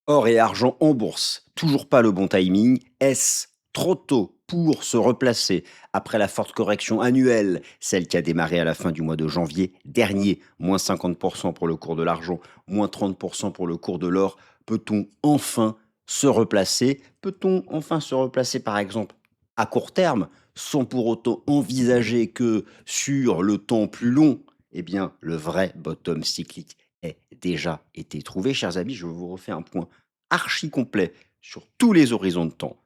Or et argent en bourse, toujours pas le bon timing. Est-ce trop tôt pour se replacer après la forte correction annuelle, celle qui a démarré à la fin du mois de janvier dernier, moins 50% pour le cours de l'argent, moins 30% pour le cours de l'or? Peut-on enfin se replacer? Peut-on enfin se replacer par exemple à court terme, sans pour autant envisager que sur le temps plus long, eh bien, le vrai bottom cyclique ait déjà été trouvé? Chers amis, je vous refais un point archi complet sur tous les horizons de temps,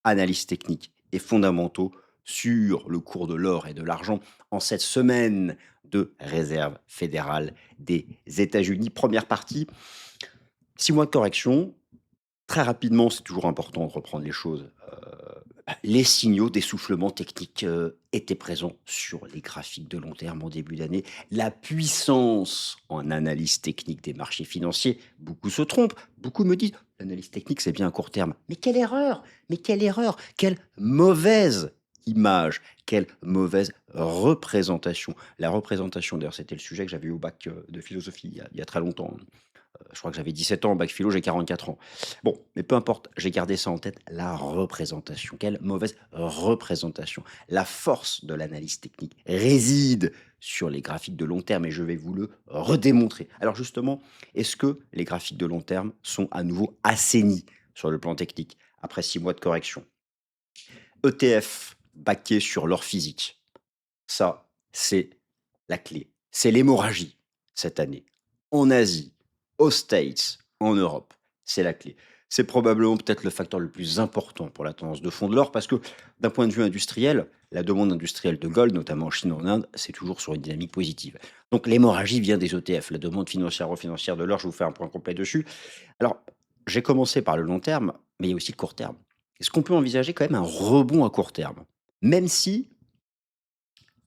analyse technique et fondamentaux sur le cours de l'or et de l'argent en cette semaine de réserve fédérale des États-Unis. Première partie, 6 mois de correction. Très rapidement, c'est toujours important de reprendre les choses. Les signaux d'essoufflement technique étaient présents sur les graphiques de long terme en début d'année. La puissance en analyse technique des marchés financiers, beaucoup se trompent. Beaucoup me disent l'analyse technique, c'est bien à court terme. Mais quelle erreur! Mais quelle erreur! Quelle mauvaise image! Quelle mauvaise représentation! La représentation, d'ailleurs, c'était le sujet que j'avais eu au bac de philosophie il y a très longtemps. Je crois que j'avais 17 ans en bac philo, j'ai 44 ans. Bon, mais peu importe, j'ai gardé ça en tête, la représentation. Quelle mauvaise représentation. La force de l'analyse technique réside sur les graphiques de long terme et je vais vous le redémontrer. Alors justement, est-ce que les graphiques de long terme sont à nouveau assainis sur le plan technique après 6 mois de correction? ETF baqué sur l'or physique, ça, c'est la clé. C'est l'hémorragie cette année. En Asie, aux States, en Europe, c'est la clé. C'est probablement peut-être le facteur le plus important pour la tendance de fond de l'or parce que d'un point de vue industriel, la demande industrielle de gold, notamment en Chine, en Inde, c'est toujours sur une dynamique positive. Donc l'hémorragie vient des ETF, la demande financière de l'or, je vous fais un point complet dessus. Alors, j'ai commencé par le long terme, mais il y a aussi le court terme. Est-ce qu'on peut envisager quand même un rebond à court terme? Même si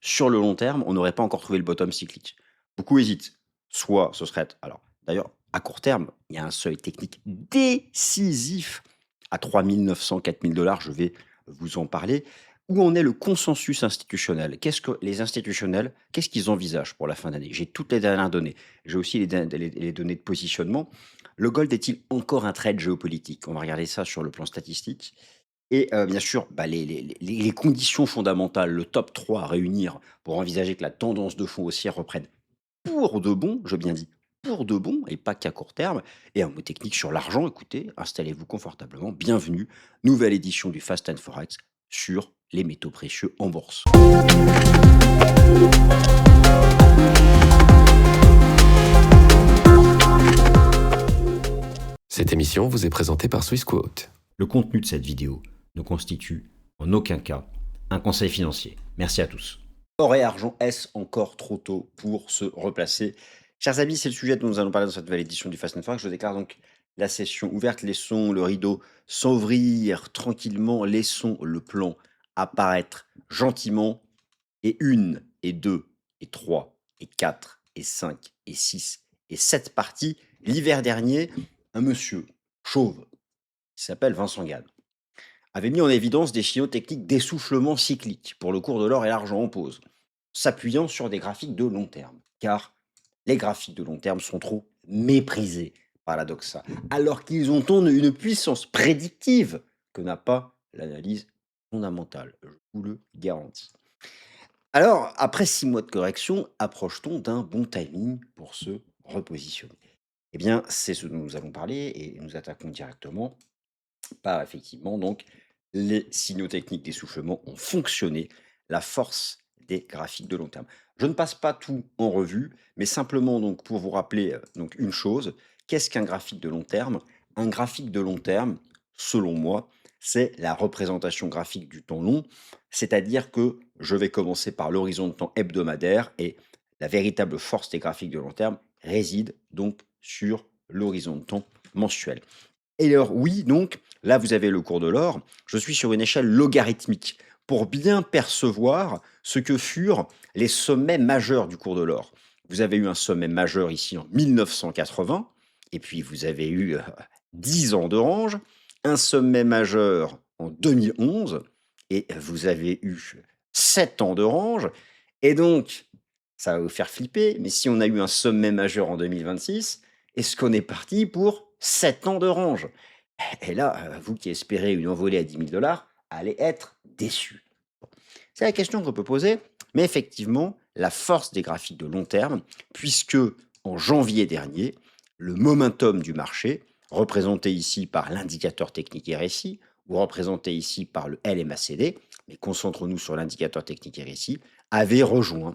sur le long terme, on n'aurait pas encore trouvé le bottom cyclique. Beaucoup hésitent. Soit ce serait alors d'ailleurs, à court terme, il y a un seuil technique décisif à 3 900 4 000 $. Je vais vous en parler. Où en est le consensus institutionnel? Qu'est-ce que les institutionnels, qu'est-ce qu'ils envisagent pour la fin d'année? J'ai toutes les dernières données. J'ai aussi les données de positionnement. Le gold est-il encore un trade géopolitique? On va regarder ça sur le plan statistique. Et bien sûr, bah, les conditions fondamentales, le top 3 à réunir pour envisager que la tendance de fond haussière reprenne pour de bon, je bien dit, pour de bon et pas qu'à court terme. Et un mot technique sur l'argent, écoutez, installez-vous confortablement, bienvenue, nouvelle édition du Fast and Forex sur les métaux précieux en bourse. Cette émission vous est présentée par Swissquote. Le contenu de cette vidéo ne constitue en aucun cas un conseil financier. Merci à tous. Or et argent, est-ce encore trop tôt pour se replacer? Chers amis, c'est le sujet dont nous allons parler dans cette nouvelle édition du Fast and Forex. Je déclare donc la session ouverte. Laissons le rideau s'ouvrir tranquillement. Laissons le plan apparaître gentiment. Et 1, et 2, et 3, et 4, et 5, et 6, et 7 parties. L'hiver dernier, un monsieur chauve, qui s'appelle Vincent Gann, avait mis en évidence des signaux techniques d'essoufflement cyclique pour le cours de l'or et l'argent en pause, s'appuyant sur des graphiques de long terme. Car les graphiques de long terme sont trop méprisés par la doxa, alors qu'ils ont une puissance prédictive que n'a pas l'analyse fondamentale. Je vous le garantis. Alors, après 6 mois de correction, approche-t-on d'un bon timing pour se repositionner? Eh bien, c'est ce dont nous allons parler et nous attaquons directement par effectivement donc les signaux techniques d'essoufflement ont fonctionné, la force des graphiques de long terme. Je ne passe pas tout en revue, mais simplement donc pour vous rappeler donc une chose, qu'est-ce qu'un graphique de long terme? Un graphique de long terme, selon moi, c'est la représentation graphique du temps long, c'est-à-dire que je vais commencer par l'horizon de temps hebdomadaire et la véritable force des graphiques de long terme réside donc sur l'horizon de temps mensuel. Et alors oui, donc là, vous avez le cours de l'or. Je suis sur une échelle logarithmique pour bien percevoir ce que furent les sommets majeurs du cours de l'or. Vous avez eu un sommet majeur ici en 1980, et puis vous avez eu 10 ans d'orange, un sommet majeur en 2011, et vous avez eu 7 ans d'orange. Et donc, ça va vous faire flipper, mais si on a eu un sommet majeur en 2026, est-ce qu'on est parti pour 7 ans de range. Et là, vous qui espérez une envolée à 10 000 $ allez être déçus. C'est la question qu'on peut poser, mais effectivement, la force des graphiques de long terme, puisque en janvier dernier, le momentum du marché, représenté ici par l'indicateur technique RSI, ou représenté ici par le LMACD, mais concentrons-nous sur l'indicateur technique RSI, avait rejoint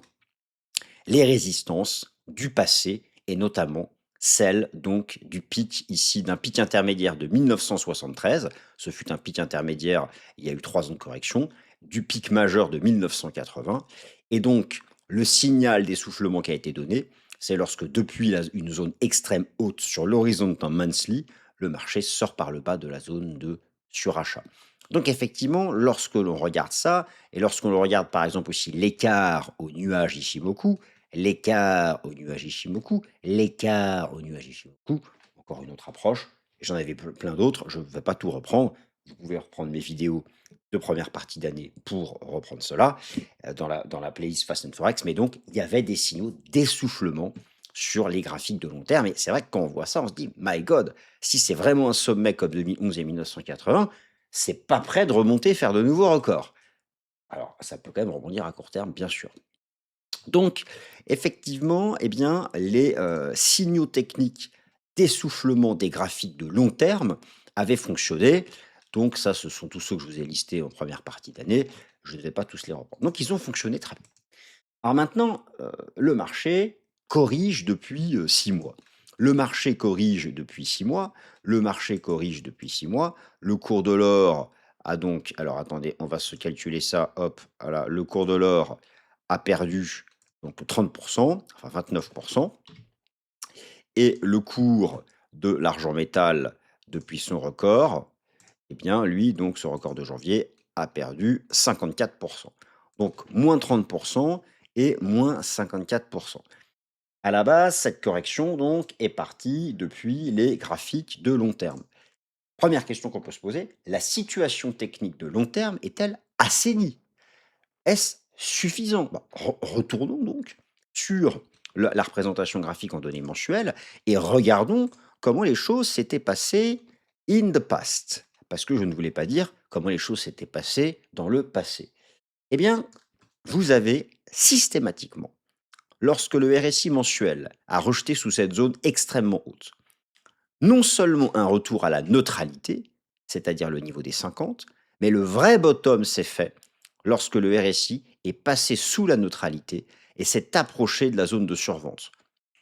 les résistances du passé et notamment celle donc du pic ici, d'un pic intermédiaire de 1973. Ce fut un pic intermédiaire, il y a eu 3 ans de correction, du pic majeur de 1980. Et donc, le signal d'essoufflement qui a été donné, c'est lorsque depuis une zone extrême haute sur l'horizon de temps monthly, le marché sort par le bas de la zone de surachat. Donc effectivement, lorsque l'on regarde ça, et lorsqu'on regarde par exemple aussi l'écart au nuage Ishimoku, l'écart au nuage Ishimoku, l'écart au nuage Ishimoku, encore une autre approche, et j'en avais plein d'autres, je ne vais pas tout reprendre, vous pouvez reprendre mes vidéos de première partie d'année pour reprendre cela, dans la playlist Fast and Forex, mais donc il y avait des signaux d'essoufflement sur les graphiques de long terme, et c'est vrai que quand on voit ça, on se dit, my God, si c'est vraiment un sommet comme 2011 et 1980, c'est pas prêt de remonter, faire de nouveaux records. Alors, ça peut quand même rebondir à court terme, bien sûr. Donc, effectivement, eh bien, les signaux techniques d'essoufflement des graphiques de long terme avaient fonctionné. Donc, ça, ce sont tous ceux que je vous ai listés en première partie d'année. Je ne vais pas tous les reprendre. Donc, ils ont fonctionné très bien. Alors maintenant, le marché corrige depuis 6 mois. Le marché corrige depuis 6 mois. Le marché corrige depuis 6 mois. Le cours de l'or a donc, alors attendez, on va se calculer ça. Hop, voilà, le cours de l'or a perdu donc 30%, enfin 29%. Et le cours de l'argent métal depuis son record, eh bien, lui, donc, ce record de janvier a perdu 54%. Donc, moins 30% et moins 54%. À la base, cette correction, donc, est partie depuis les graphiques de long terme. Première question qu'on peut se poser, la situation technique de long terme est-elle assainie? Est-ce suffisant? Retournons donc sur la représentation graphique en données mensuelles et regardons comment les choses s'étaient passées in the past. Parce que je ne voulais pas dire comment les choses s'étaient passées dans le passé. Eh bien, vous avez systématiquement, lorsque le RSI mensuel a rejeté sous cette zone extrêmement haute, non seulement un retour à la neutralité, c'est-à-dire le niveau des 50, mais le vrai bottom s'est fait lorsque le RSI est passé sous la neutralité et s'est approché de la zone de survente.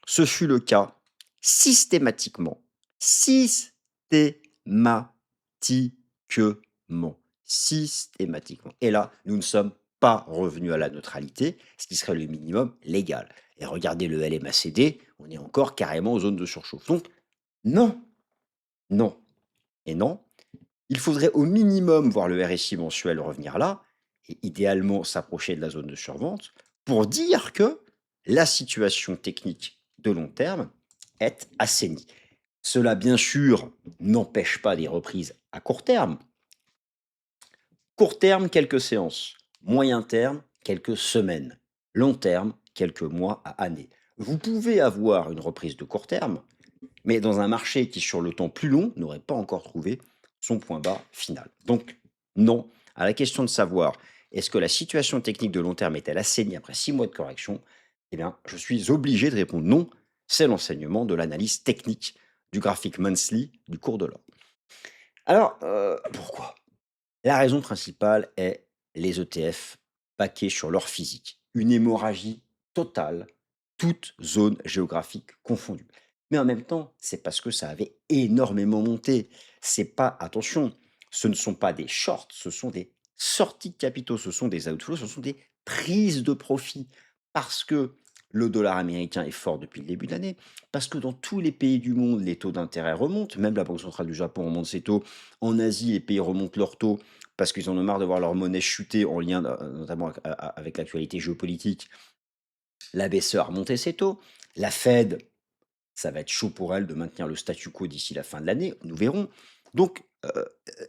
Ce fut le cas systématiquement, systématiquement. Et là, nous ne sommes pas revenus à la neutralité, ce qui serait le minimum légal. Et regardez le LMACD, on est encore carrément aux zones de surchauffe. Donc, non, non et non. Il faudrait au minimum voir le RSI mensuel revenir là, et idéalement s'approcher de la zone de survente, pour dire que la situation technique de long terme est assainie. Cela, bien sûr, n'empêche pas des reprises à court terme. Court terme, quelques séances. Moyen terme, quelques semaines. Long terme, quelques mois à années. Vous pouvez avoir une reprise de court terme, mais dans un marché qui, sur le temps plus long, n'aurait pas encore trouvé son point bas final. Donc, non, à la question de savoir est-ce que la situation technique de long terme est-elle assainie après 6 mois de correction, eh bien, je suis obligé de répondre non. C'est l'enseignement de l'analyse technique du graphique monthly du cours de l'or. Alors, pourquoi? La raison principale est les ETF baqués sur l'or physique. Une hémorragie totale, toute zone géographique confondue. Mais en même temps, c'est parce que ça avait énormément monté. C'est pas, attention, ce ne sont pas des shorts, ce sont des sorties de capitaux, ce sont des outflows, ce sont des prises de profit. Parce que le dollar américain est fort depuis le début de l'année, parce que dans tous les pays du monde, les taux d'intérêt remontent, même la Banque centrale du Japon remonte ses taux, en Asie, les pays remontent leurs taux, parce qu'ils en ont marre de voir leur monnaie chuter en lien notamment avec l'actualité géopolitique. La BCE a remonté ses taux. La Fed, ça va être chaud pour elle de maintenir le statu quo d'ici la fin de l'année, nous verrons. Donc,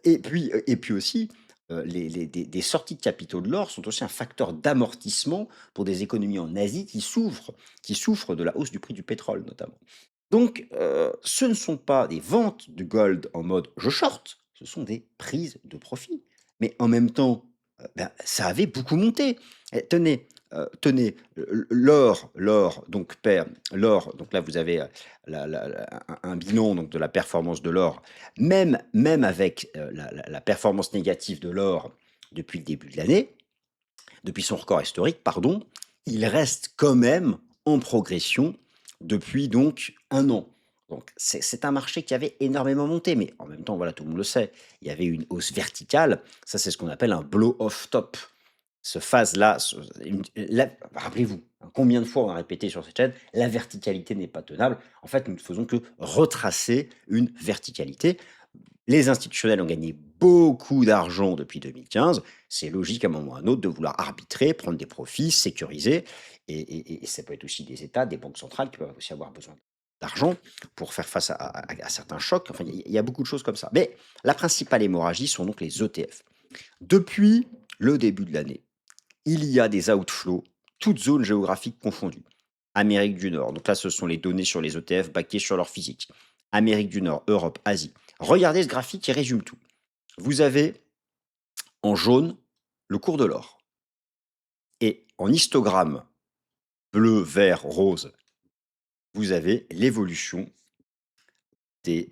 et puis aussi, des sorties de capitaux de l'or sont aussi un facteur d'amortissement pour des économies en Asie qui souffrent de la hausse du prix du pétrole notamment. Donc, ce ne sont pas des ventes de gold en mode je short, ce sont des prises de profit. Mais en même temps, ça avait beaucoup monté. Tenez, l'or donc perd l'or, donc là vous avez un bilan donc de la performance de l'or, même avec la performance négative de l'or depuis le début de l'année, depuis son record historique, pardon, il reste quand même en progression depuis donc un an. Donc c'est un marché qui avait énormément monté, mais en même temps, voilà, tout le monde le sait, il y avait une hausse verticale. Ça, c'est ce qu'on appelle un blow-off top. Ce phase-là, rappelez-vous, hein, combien de fois on a répété sur cette chaîne, la verticalité n'est pas tenable. En fait, nous ne faisons que retracer une verticalité. Les institutionnels ont gagné beaucoup d'argent depuis 2015. C'est logique à un moment ou à un autre de vouloir arbitrer, prendre des profits, sécuriser. Et ça peut être aussi des États, des banques centrales qui peuvent aussi avoir besoin d'argent pour faire face à certains chocs. Enfin, il y a beaucoup de choses comme ça. Mais la principale hémorragie sont donc les ETF. Depuis le début de l'année, il y a des outflows, toutes zones géographiques confondues. Amérique du Nord, donc là ce sont les données sur les ETF baquées sur leur physique. Amérique du Nord, Europe, Asie. Regardez ce graphique qui résume tout. Vous avez en jaune le cours de l'or. Et en histogramme bleu, vert, rose, vous avez l'évolution des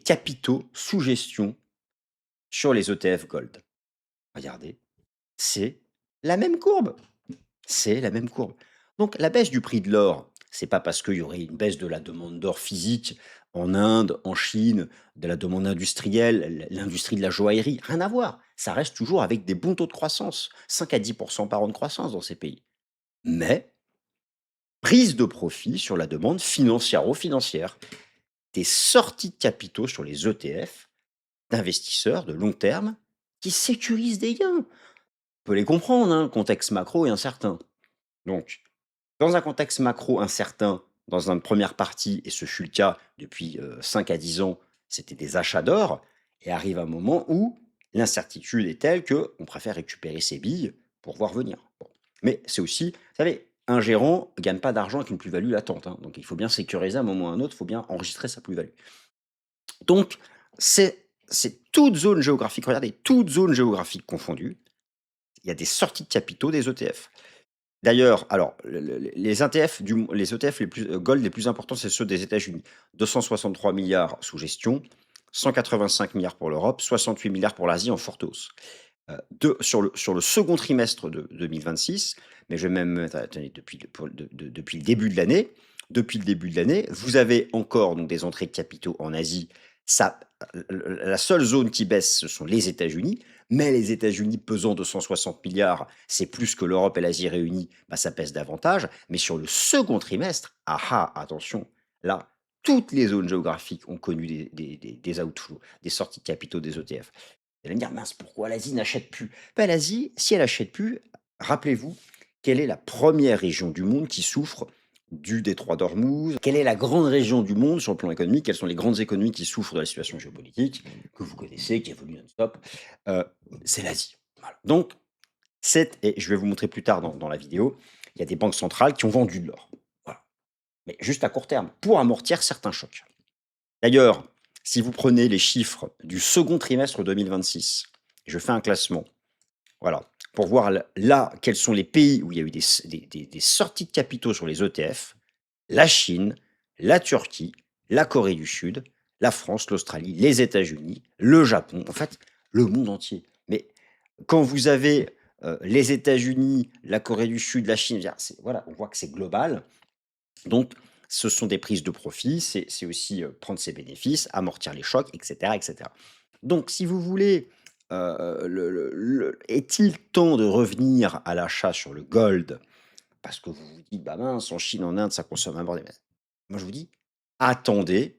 capitaux sous gestion sur les ETF Gold. Regardez, c'est la même courbe. C'est la même courbe. Donc la baisse du prix de l'or, c'est pas parce qu'il y aurait une baisse de la demande d'or physique en Inde, en Chine, de la demande industrielle, l'industrie de la joaillerie, rien à voir. Ça reste toujours avec des bons taux de croissance, 5 à 10 par an de croissance dans ces pays. Mais prise de profit sur la demande financière, des sorties de capitaux sur les ETF d'investisseurs de long terme qui sécurisent des gains. On peut les comprendre, hein, le contexte macro est incertain. Donc, dans un contexte macro incertain, dans une première partie, et ce fut le cas depuis 5 à 10 ans, c'était des achats d'or, et arrive un moment où l'incertitude est telle qu'on préfère récupérer ses billes pour voir venir. Bon. Mais c'est aussi, vous savez, un gérant ne gagne pas d'argent avec une plus-value latente, hein. Donc il faut bien sécuriser à un moment ou à un autre, il faut bien enregistrer sa plus-value. Donc, c'est toute zone géographique, regardez, toute zone géographique confondue, il y a des sorties de capitaux des ETF. D'ailleurs, alors, les ETF, les ETF les plus, gold les plus importants, c'est ceux des États-Unis. 263 milliards sous gestion, 185 milliards pour l'Europe, 68 milliards pour l'Asie en forte hausse. Sur le second trimestre de 2026, mais je vais même mettre, attendez, depuis le début de l'année, vous avez encore donc, des entrées de capitaux en Asie. Ça, la seule zone qui baisse, ce sont les États-Unis, mais les États-Unis pesant 260 milliards, c'est plus que l'Europe et l'Asie réunies, bah, ça pèse davantage. Mais sur le second trimestre, attention, là, toutes les zones géographiques ont connu des outflows, des sorties de capitaux des ETF. Vous allez me dire: «Mince, pourquoi l'Asie n'achète plus?» Bah, l'Asie, si elle achète plus, rappelez-vous, quelle est la première région du monde qui souffre du détroit d'Ormuz? Quelle est la grande région du monde sur le plan économique? Quelles sont les grandes économies qui souffrent de la situation géopolitique que vous connaissez, qui évolue non-stop? Heu, c'est l'Asie. Voilà. Donc et je vais vous montrer plus tard dans la vidéo, il y a des banques centrales qui ont vendu de l'or. Voilà. Mais juste à court terme, pour amortir certains chocs. D'ailleurs, si vous prenez les chiffres du second trimestre 2026, je fais un classement, voilà, pour voir là quels sont les pays où il y a eu des sorties de capitaux sur les ETF, la Chine, la Turquie, la Corée du Sud, la France, l'Australie, les États-Unis, le Japon, en fait, le monde entier. Mais quand vous avez les États-Unis, la Corée du Sud, la Chine, voilà, on voit que c'est global. Donc, ce sont des prises de profit, c'est aussi, prendre ses bénéfices, amortir les chocs, et cetera, et cetera. Donc si vous voulez, est-il temps de revenir à l'achat sur le gold? Parce que vous vous dites: «Bah mince, en Chine, en Inde, ça consomme un bordel». Moi, je vous dis: «Attendez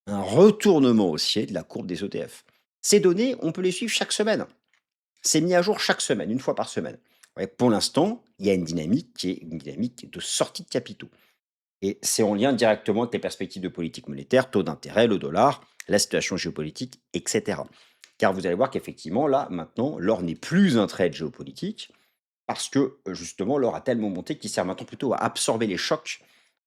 un retournement haussier de la courbe des ETF». Ces données, on peut les suivre chaque semaine. C'est mis à jour chaque semaine, une fois par semaine. Ouais, pour l'instant, il y a une dynamique qui est une dynamique de sortie de capitaux. Et c'est en lien directement avec les perspectives de politique monétaire, taux d'intérêt, le dollar, la situation géopolitique, etc. Car vous allez voir qu'effectivement, là, maintenant, l'or n'est plus un trade géopolitique parce que justement, l'or a tellement monté qu'il sert maintenant plutôt à absorber les chocs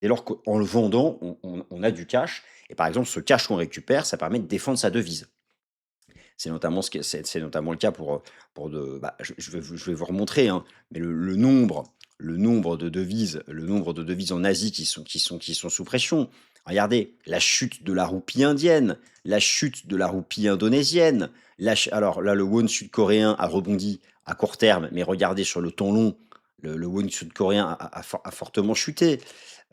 Dès lors qu'en le vendant, on a du cash et par exemple, ce cash qu'on récupère, ça permet de défendre sa devise. C'est notamment le cas pour de bah, je vais vous remontrer, hein, mais le nombre de devises en Asie qui sont sous pression. Regardez, la chute de la roupie indienne, la chute de la roupie indonésienne, alors là, le won sud-coréen a rebondi à court terme, mais regardez sur le temps long, le won sud-coréen a fortement chuté.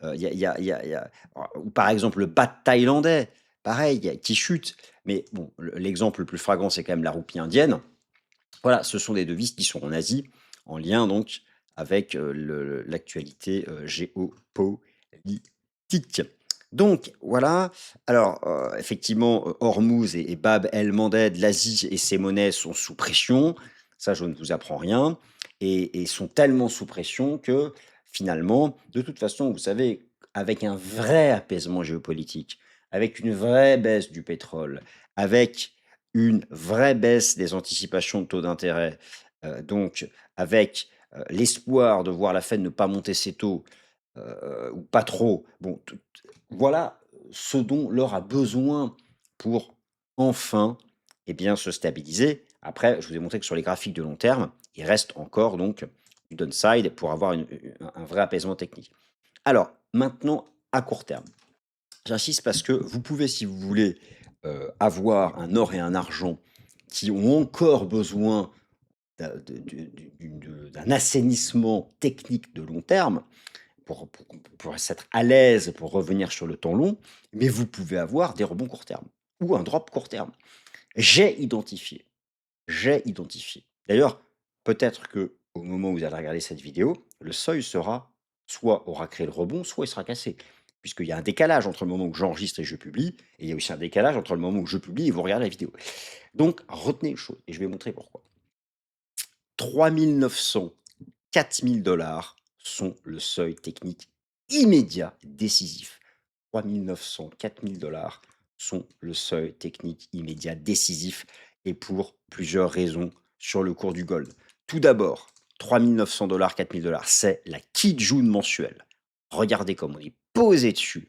Ou par exemple le baht thaïlandais, pareil, qui chute. Mais bon, l'exemple le plus flagrant, c'est quand même la roupie indienne. Voilà, ce sont des devises qui sont en Asie, en lien donc avec l'actualité géopolitique. Donc voilà, alors effectivement, Hormuz et Bab el-Mandeb, l'Asie et ses monnaies sont sous pression, ça je ne vous apprends rien, et sont tellement sous pression que finalement, de toute façon, vous savez, avec un vrai apaisement géopolitique, avec une vraie baisse du pétrole, avec une vraie baisse des anticipations de taux d'intérêt, donc avec, l'espoir de voir la Fed ne pas monter ses taux, ou pas trop. Bon, voilà ce dont l'or a besoin pour enfin, eh bien, se stabiliser. Après, je vous ai montré que sur les graphiques de long terme, il reste encore donc du downside pour avoir un vrai apaisement technique. Alors, maintenant, à court terme. J'insiste parce que vous pouvez, si vous voulez, avoir un or et un argent qui ont encore besoin d'un assainissement technique de long terme pour s'être à l'aise, pour revenir sur le temps long, mais vous pouvez avoir des rebonds court terme ou un drop court terme. J'ai identifié, j'ai identifié. D'ailleurs, peut-être que au moment où vous allez regarder cette vidéo, le seuil aura créé le rebond, soit il sera cassé. Puisqu'il y a un décalage entre le moment où j'enregistre et je publie, et il y a aussi un décalage entre le moment où je publie et vous regardez la vidéo. Donc, retenez une chose, et je vais montrer pourquoi. 3900, 4000 dollars sont le seuil technique immédiat décisif. 3900, 4000 dollars sont le seuil technique immédiat décisif et pour plusieurs raisons sur le cours du gold. Tout d'abord, 3900 dollars, 4000 dollars, c'est la Kijun mensuelle. Regardez comme on est posé dessus.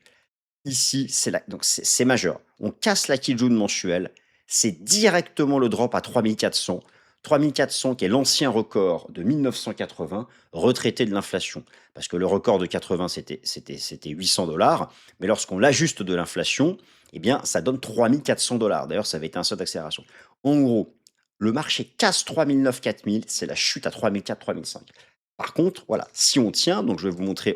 Ici, donc c'est majeur. On casse la Kijun mensuelle, c'est directement le drop à 3400. 3400 qui est l'ancien record de 1980, retraité de l'inflation. Parce que le record de 80, c'était 800 dollars. Mais lorsqu'on l'ajuste de l'inflation, eh bien, ça donne 3400 dollars. D'ailleurs, ça avait été un saut d'accélération. En gros, le marché casse 3009, 4000, c'est la chute à 3004, 3005. Par contre, voilà, si on tient, donc je vais vous montrer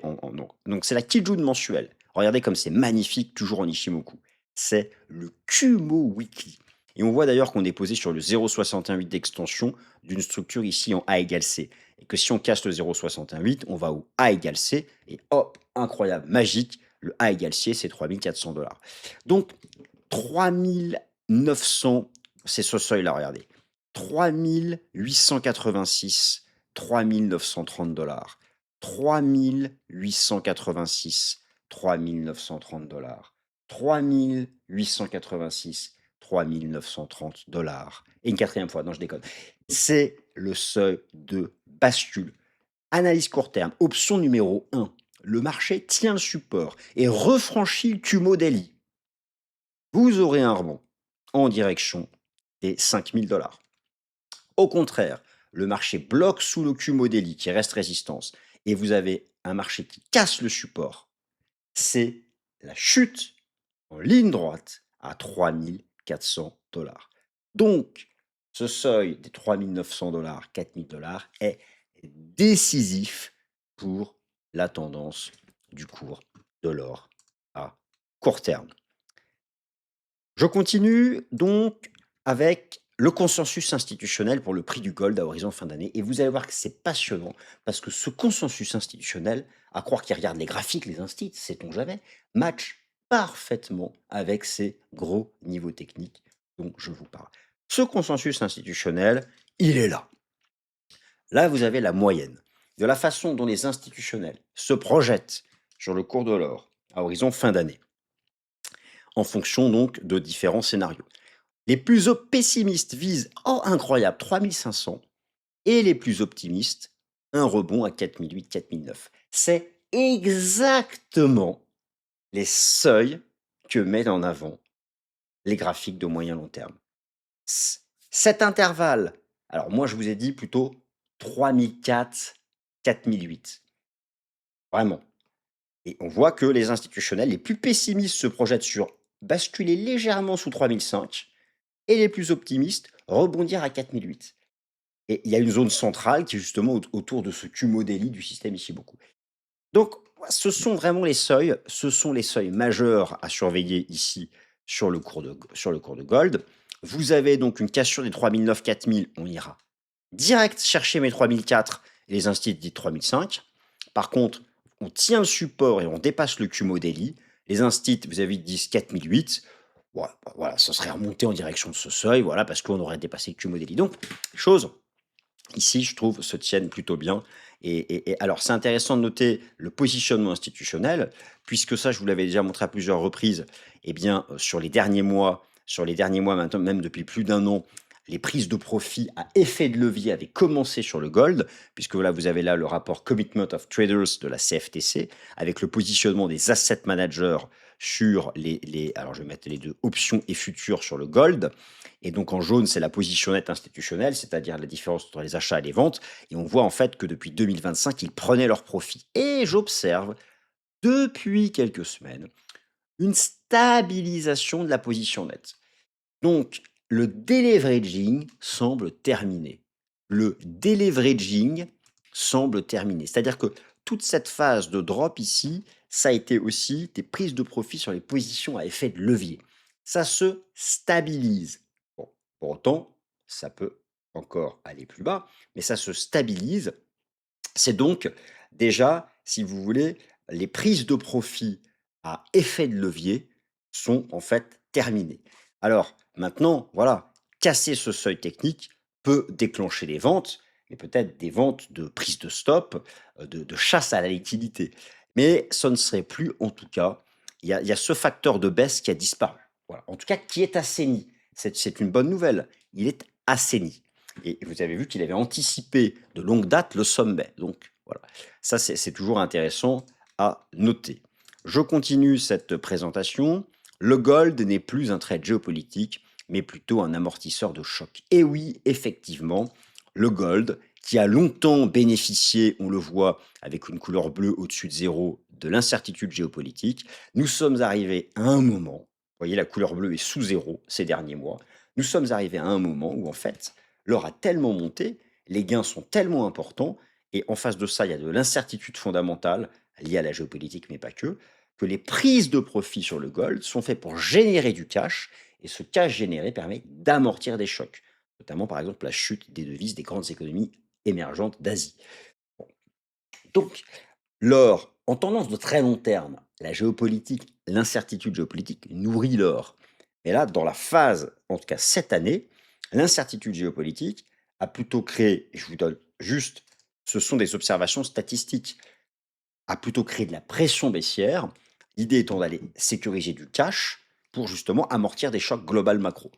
donc c'est la Kijun mensuelle. Regardez comme c'est magnifique, toujours en Ishimoku. C'est le Kumo Weekly. Et on voit d'ailleurs qu'on est posé sur le 0,68 d'extension d'une structure ici en A égale C. Et que si on casse le 0,68, on va au A égale C. Et hop, incroyable, magique, le A égale C, c'est 3400 dollars. Donc, 3900, c'est ce seuil-là, regardez. 3886, 3930 dollars. 3886, 3930 dollars. 3886, 3930 dollars. Et une quatrième fois, non, je déconne. C'est le seuil de bascule. Analyse court terme, option numéro 1. Le marché tient le support et refranchit le Kumo Daily. Vous aurez un rebond en direction des 5000 dollars. Au contraire, le marché bloque sous le Kumo Daily qui reste résistance et vous avez un marché qui casse le support. C'est la chute en ligne droite à 3400 dollars. Donc, ce seuil des 3900 dollars, 4000 dollars est décisif pour la tendance du cours de l'or à court terme. Je continue donc avec le consensus institutionnel pour le prix du gold à horizon fin d'année. Et vous allez voir que c'est passionnant parce que ce consensus institutionnel, à croire qu'il regarde les graphiques, les instits, sait-on jamais, match parfaitement avec ces gros niveaux techniques dont je vous parle. Ce consensus institutionnel, il est là. Là, vous avez la moyenne de la façon dont les institutionnels se projettent sur le cours de l'or à horizon fin d'année, en fonction donc de différents scénarios. Les plus pessimistes visent, oh incroyable, 3500, et les plus optimistes, un rebond à 4008, 4009. C'est exactement les seuils que mettent en avant les graphiques de moyen long terme. C Cet intervalle, alors moi je vous ai dit plutôt 3004-4008, vraiment, et on voit que les institutionnels les plus pessimistes se projettent sur basculer légèrement sous 3005 et les plus optimistes rebondir à 4008. Et il y a une zone centrale qui est justement autour de ce Kumo Daily du système Ishimoku. Donc, ce sont vraiment les seuils, ce sont les seuils majeurs à surveiller ici sur le cours de gold. Vous avez donc une cassure des 3009-4000, on ira direct chercher mes 3004 et les instituts disent 3005. Par contre, on tient le support et on dépasse le Kumo Daily. Les instits, vous avez 10 4008. Ouais, bah, voilà, ça serait remonté en direction de ce seuil, voilà, parce qu'on aurait dépassé le Kumo Daily. Donc, chose ici, je trouve, se tiennent plutôt bien. Et alors, c'est intéressant de noter le positionnement institutionnel, puisque ça, je vous l'avais déjà montré à plusieurs reprises. Eh bien, sur les derniers mois, maintenant, même depuis plus d'un an, les prises de profit à effet de levier avaient commencé sur le gold, puisque voilà, vous avez là le rapport Commitment of Traders de la CFTC, avec le positionnement des asset managers sur alors je vais mettre les deux options et futurs sur le gold. Et donc en jaune, c'est la position nette institutionnelle, c'est-à-dire la différence entre les achats et les ventes. Et on voit en fait que depuis 2025, ils prenaient leurs profits. Et j'observe depuis quelques semaines une stabilisation de la position nette. Donc le deleveraging semble terminé. Le deleveraging semble terminé. C'est-à-dire que toute cette phase de drop ici, ça a été aussi des prises de profit sur les positions à effet de levier. Ça se stabilise. Bon, pour autant, ça peut encore aller plus bas, mais ça se stabilise. C'est donc déjà, si vous voulez, les prises de profit à effet de levier sont en fait terminées. Alors maintenant, voilà, casser ce seuil technique peut déclencher des ventes, mais peut-être des ventes de prise de stop, de chasse à la liquidité. Mais ce ne serait plus, en tout cas, il y a ce facteur de baisse qui a disparu. Voilà. En tout cas, qui est assaini. C'est une bonne nouvelle. Il est assaini. Et vous avez vu qu'il avait anticipé de longue date le sommet. Donc voilà, ça c'est toujours intéressant à noter. Je continue cette présentation. Le gold n'est plus un trade géopolitique, mais plutôt un amortisseur de choc. Et oui, effectivement, le gold, qui a longtemps bénéficié, on le voit, avec une couleur bleue au-dessus de zéro, de l'incertitude géopolitique, nous sommes arrivés à un moment, vous voyez, la couleur bleue est sous zéro ces derniers mois, nous sommes arrivés à un moment où en fait, l'or a tellement monté, les gains sont tellement importants, et en face de ça, il y a de l'incertitude fondamentale liée à la géopolitique, mais pas que les prises de profit sur le gold sont faites pour générer du cash, et ce cash généré permet d'amortir des chocs, notamment par exemple la chute des devises des grandes économies émergentes d'Asie. Bon. Donc, l'or, en tendance de très long terme, la géopolitique, l'incertitude géopolitique nourrit l'or. Et là, dans la phase, en tout cas cette année, l'incertitude géopolitique a plutôt créé, et je vous donne juste, ce sont des observations statistiques, a plutôt créé de la pression baissière, l'idée étant d'aller sécuriser du cash pour justement amortir des chocs global macro.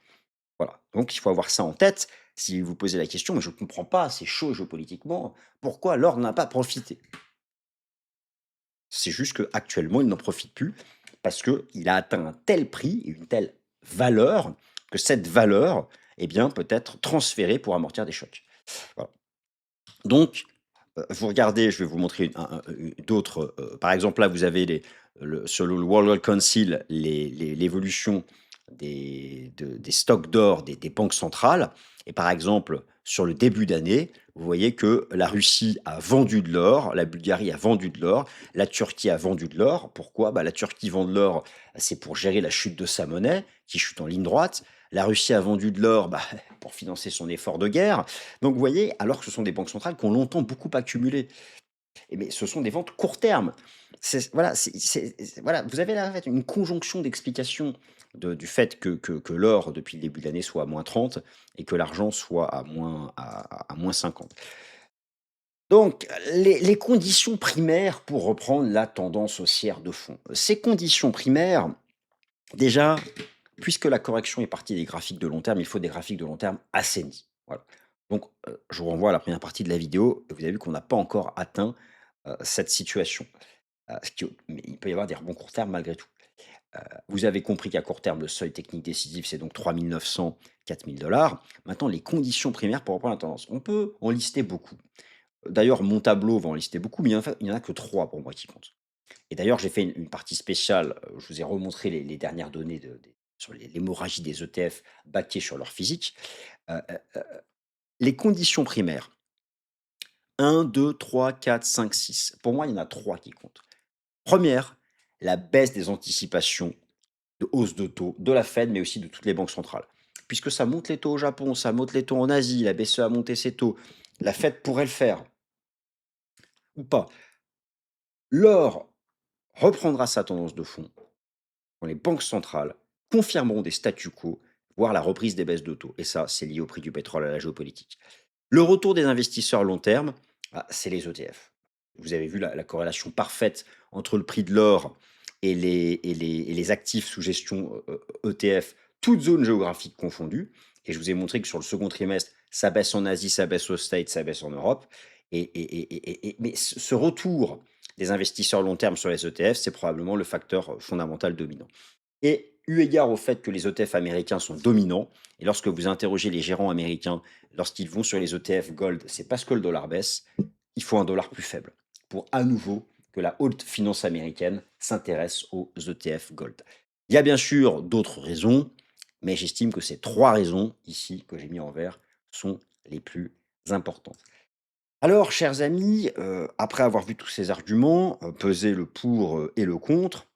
Voilà, donc il faut avoir ça en tête. Si vous posez la question, mais je ne comprends pas, c'est chaud géopolitiquement, pourquoi l'or n'a pas profité? C'est juste qu'actuellement, il n'en profite plus parce qu'il a atteint un tel prix et une telle valeur que cette valeur, eh bien, peut être transférée pour amortir des chocs. Voilà. Donc, vous regardez, je vais vous montrer d'autres, par exemple, là, vous avez sur le World Gold Council, l'évolution des stocks d'or des banques centrales. Et par exemple, sur le début d'année, vous voyez que la Russie a vendu de l'or, la Bulgarie a vendu de l'or, la Turquie a vendu de l'or. Pourquoi? Bah, la Turquie vend de l'or, c'est pour gérer la chute de sa monnaie, qui chute en ligne droite. La Russie a vendu de l'or, bah, pour financer son effort de guerre. Donc vous voyez, alors que ce sont des banques centrales qui ont longtemps beaucoup accumulé. Mais ce sont des ventes court terme. Voilà, voilà, vous avez là en fait une conjonction d'explications du fait que l'or, depuis le début de l'année, soit à -30 et que l'argent soit à -50. Donc, les conditions primaires pour reprendre la tendance haussière de fond. Ces conditions primaires, déjà, puisque la correction est partie des graphiques de long terme, il faut des graphiques de long terme assainis. Voilà. Donc, je vous renvoie à la première partie de la vidéo. Vous avez vu qu'on n'a pas encore atteint cette situation. Mais il peut y avoir des rebonds court terme malgré tout. Vous avez compris qu'à court terme, le seuil technique décisif, c'est donc 3 900, 4 000 $. Maintenant, les conditions primaires pour reprendre la tendance. On peut en lister beaucoup. D'ailleurs, mon tableau va en lister beaucoup, mais il y en a que 3 pour moi qui comptent. Et d'ailleurs, j'ai fait une partie spéciale, je vous ai remontré les dernières données sur l'hémorragie des ETF baquées sur leur physique. Heu heu heu, les conditions primaires, 1, 2, 3, 4, 5, 6. Pour moi, il y en a 3 qui comptent. Première, la baisse des anticipations de hausse de taux de la Fed, mais aussi de toutes les banques centrales. Puisque ça monte les taux au Japon, ça monte les taux en Asie, la BCE a monté ses taux. La Fed pourrait le faire ou pas. L'or reprendra sa tendance de fond quand les banques centrales confirmeront des statu quo, voire la reprise des baisses de taux. Et ça, c'est lié au prix du pétrole, à la géopolitique. Le retour des investisseurs long terme, c'est les ETF. Vous avez vu la corrélation parfaite entre le prix de l'or et les actifs sous gestion ETF, toutes zones géographiques confondues. Et je vous ai montré que sur le second trimestre, ça baisse en Asie, ça baisse aux States, ça baisse en Europe. Mais ce retour des investisseurs long terme sur les ETF, c'est probablement le facteur fondamental dominant. Et eu égard au fait que les ETF américains sont dominants, et lorsque vous interrogez les gérants américains, lorsqu'ils vont sur les ETF Gold, c'est parce que le dollar baisse, il faut un dollar plus faible pour à nouveau que la haute finance américaine s'intéresse aux ETF Gold. Il y a bien sûr d'autres raisons, mais j'estime que ces 3 raisons ici que j'ai mis en vert sont les plus importantes. Alors, chers amis, après avoir vu tous ces arguments, peser le pour, et le contre,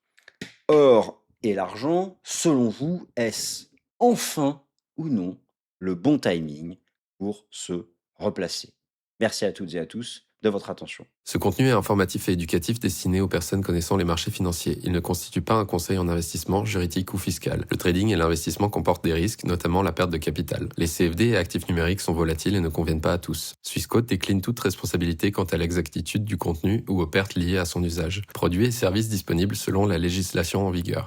or et l'argent, selon vous, est-ce enfin ou non le bon timing pour se replacer? Merci à toutes et à tous de votre attention. Ce contenu est informatif et éducatif destiné aux personnes connaissant les marchés financiers. Il ne constitue pas un conseil en investissement, juridique ou fiscal. Le trading et l'investissement comportent des risques, notamment la perte de capital. Les CFD et actifs numériques sont volatiles et ne conviennent pas à tous. Swissquote décline toute responsabilité quant à l'exactitude du contenu ou aux pertes liées à son usage. Produits et services disponibles selon la législation en vigueur.